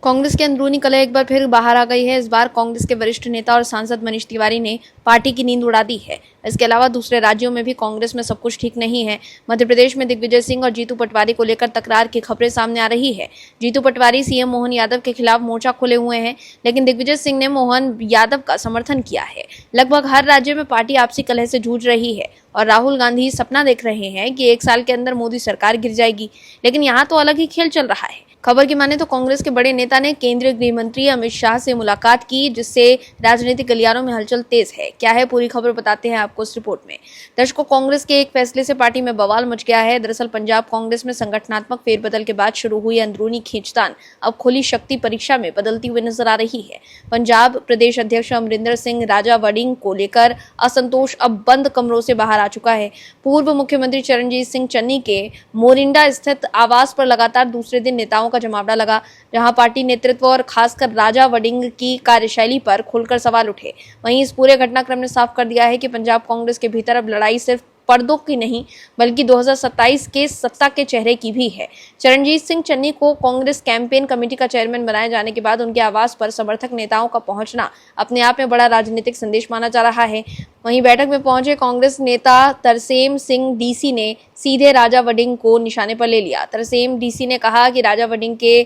कांग्रेस की अंदरूनी कलह एक बार फिर बाहर आ गई है। इस बार कांग्रेस के वरिष्ठ नेता और सांसद मनीष तिवारी ने पार्टी की नींद उड़ा दी है। इसके अलावा दूसरे राज्यों में भी कांग्रेस में सब कुछ ठीक नहीं है। मध्य प्रदेश में दिग्विजय सिंह और जीतू पटवारी को लेकर तकरार की खबरें सामने आ रही है। जीतू पटवारी सीएम मोहन यादव के खिलाफ मोर्चा खोले हुए हैं, लेकिन दिग्विजय सिंह ने मोहन यादव का समर्थन किया है। लगभग हर राज्य में पार्टी आपसी कलह से जूझ रही है और राहुल गांधी सपना देख रहे हैं कि 1 साल के अंदर मोदी सरकार गिर जाएगी, लेकिन यहाँ तो अलग ही खेल चल रहा है। खबर की माने तो कांग्रेस के बड़े नेता ने केंद्रीय गृह मंत्री अमित शाह से मुलाकात की, जिससे राजनीतिक गलियारों में हलचल तेज है। क्या है पूरी खबर बताते हैं आपको इस रिपोर्ट में। दर्शकों, कांग्रेस के एक फैसले से पार्टी में बवाल मच गया है। दरअसल पंजाब कांग्रेस में संगठनात्मक फेरबदल के बाद शुरू हुई अंदरूनी खींचतान अब खुली शक्ति परीक्षा में बदलती हुई नजर आ रही है। पंजाब प्रदेश अध्यक्ष अमरिंदर सिंह राजा वड़िंग को लेकर असंतोष अब बंद कमरों से बाहर आ चुका है। पूर्व मुख्यमंत्री चरणजीत सिंह चन्नी के मोरिंडा स्थित आवास पर लगातार दूसरे दिन नेताओं का जमावड़ा लगा, जहां पार्टी नेतृत्व और खासकर राजा वड़िंग की कार्यशैली पर खुलकर सवाल उठे। वहीं इस पूरे घटनाक्रम ने साफ कर दिया है कि पंजाब कांग्रेस के भीतर अब लड़ाई सिर्फ पर्दों की नहीं बल्कि 2027 के सत्ता के चेहरे की भी है। चरणजीत सिंह चन्नी को कांग्रेस कैंपेन कमेटी का चेयरमैन बनाए जाने के बाद उनके आवास पर समर्थक नेताओं का पहुंचना अपने आप में बड़ा राजनीतिक संदेश माना जा रहा है। वहीं बैठक में पहुंचे कांग्रेस नेता तरसेम सिंह डीसी ने सीधे राजा वड़िंग को निशाने पर ले लिया। तरसेम डीसी ने कहा कि राजा वड़िंग के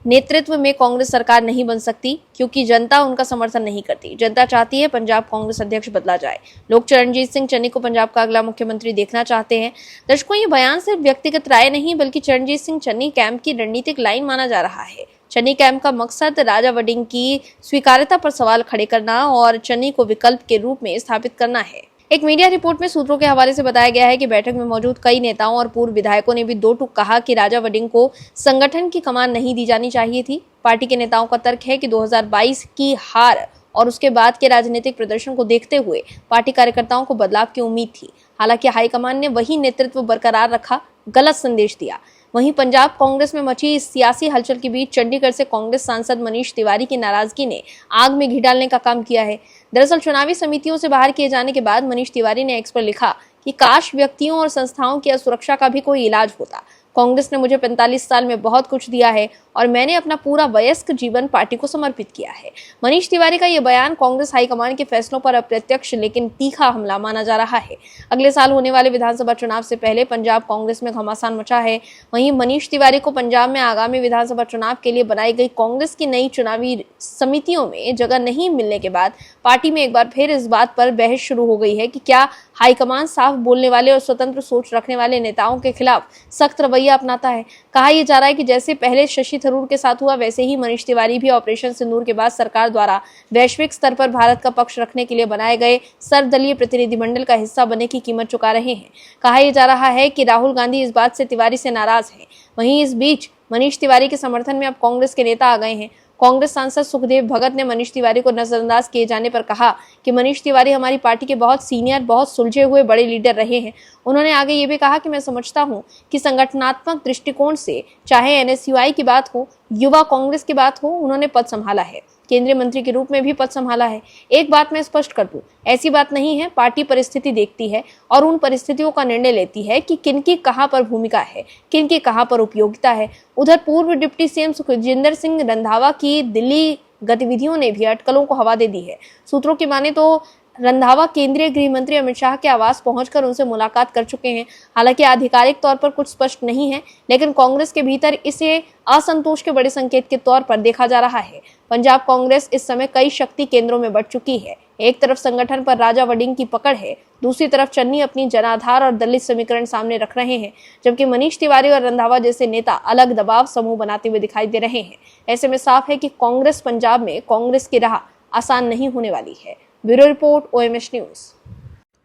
नेतृत्व में कांग्रेस सरकार नहीं बन सकती, क्योंकि जनता उनका समर्थन नहीं करती। जनता चाहती है पंजाब कांग्रेस अध्यक्ष बदला जाए। लोग चरणजीत सिंह चन्नी को पंजाब का अगला मुख्यमंत्री देखना चाहते हैं। दर्शकों, ये बयान सिर्फ व्यक्तिगत राय नहीं बल्कि चरणजीत सिंह चन्नी कैंप की रणनीतिक लाइन माना जा रहा है। चन्नी कैंप का मकसद राजा वड़िंग की स्वीकार्यता पर सवाल खड़े करना और चन्नी को विकल्प के रूप में स्थापित करना है। एक मीडिया रिपोर्ट में सूत्रों के हवाले से बताया गया है कि बैठक में मौजूद कई नेताओं और पूर्व विधायकों ने भी दो टूक कहा कि राजा वड़िंग को संगठन की कमान नहीं दी जानी चाहिए थी। पार्टी के नेताओं का तर्क है कि 2022 की हार और उसके बाद के राजनीतिक प्रदर्शन को देखते हुए पार्टी कार्यकर्ताओं को बदलाव की उम्मीद थी। हालांकि हाईकमान ने वही नेतृत्व बरकरार रखा, गलत संदेश दिया। वहीं पंजाब कांग्रेस में मची इस सियासी हलचल के बीच चंडीगढ़ से कांग्रेस सांसद मनीष तिवारी की नाराजगी ने आग में घी डालने का काम किया है। दरअसल चुनावी समितियों से बाहर किए जाने के बाद मनीष तिवारी ने एक्स पर लिखा कि काश व्यक्तियों और संस्थाओं की असुरक्षा का भी कोई इलाज होता। कांग्रेस ने मुझे 45 साल में बहुत कुछ दिया है और मैंने अपना पूरा वयस्क जीवन पार्टी को समर्पित किया है। मनीष तिवारी का यह बयान कांग्रेस हाईकमान के फैसलों पर अप्रत्यक्ष लेकिन तीखा हमला माना जा रहा है। अगले साल होने वाले विधानसभा चुनाव से पहले पंजाब कांग्रेस में घमासान मचा है। वहीं मनीष तिवारी को पंजाब में आगामी विधानसभा चुनाव के लिए बनाई गई कांग्रेस की नई चुनावी समितियों में जगह नहीं मिलने के बाद पार्टी में एक बार फिर इस बात पर बहस शुरू हो गई है कि क्या हाईकमान साफ बोलने वाले और स्वतंत्र सोच रखने वाले नेताओं के खिलाफ सख्त रवैया अपनाता है। कहा यह जा रहा है कि जैसे पहले शशि थरूर के साथ हुआ, वैसे ही मनीष तिवारी भी ऑपरेशन सिंदूर के बाद सरकार द्वारा वैश्विक स्तर पर भारत का पक्ष रखने के लिए बनाए गए सर्वदलीय प्रतिनिधिमंडल का हिस्सा बनने की कीमत चुका रहे हैं। कहा यह जा रहा है कि राहुल गांधी इस बात से तिवारी से नाराज हैं। वहीं इस बीच मनीष तिवारी के समर्थन में अब कांग्रेस के नेता आ गए हैं। कांग्रेस सांसद सुखदेव भगत ने मनीष तिवारी को नजरअंदाज किए जाने पर कहा कि मनीष तिवारी हमारी पार्टी के बहुत सीनियर, बहुत सुलझे हुए बड़े लीडर रहे हैं। उन्होंने आगे ये भी कहा कि मैं समझता हूं कि संगठनात्मक दृष्टिकोण से चाहे एनएसयूआई की बात हो, युवा कांग्रेस की बात हो, उन्होंने पद संभाला है, केंद्रीय मंत्री के रूप में भी पद संभाला है। एक बात मैं स्पष्ट कर दूं, ऐसी बात नहीं है। पार्टी परिस्थिति देखती है और उन परिस्थितियों का निर्णय लेती है कि किनकी कहां पर भूमिका है, किनकी कहां पर उपयोगिता है। उधर पूर्व डिप्टी सीएम सुखजिंदर सिंह रंधावा की दिल्ली गतिविधियों ने भी अटकलों को हवा दे दी है। सूत्रों की माने तो रंधावा केंद्रीय गृह मंत्री अमित शाह के आवास पहुंचकर उनसे मुलाकात कर चुके हैं। हालांकि आधिकारिक तौर पर कुछ स्पष्ट नहीं है, लेकिन कांग्रेस के भीतर इसे असंतोष के बड़े संकेत के तौर पर देखा जा रहा है। पंजाब कांग्रेस इस समय कई शक्ति केंद्रों में बढ़ चुकी है। एक तरफ संगठन पर राजा वड़िंग की पकड़ है, दूसरी तरफ चन्नी अपनी जनाधार और दलित समीकरण सामने रख रहे हैं, जबकि मनीष तिवारी और रंधावा जैसे नेता अलग दबाव समूह बनाते हुए दिखाई दे रहे हैं। ऐसे में साफ है कि कांग्रेस पंजाब में कांग्रेस की राह आसान नहीं होने वाली है। Bureau report, OMH news.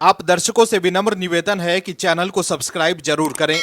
आप दर्शकों से विनम्र निवेदन है कि चैनल को सब्सक्राइब जरूर करें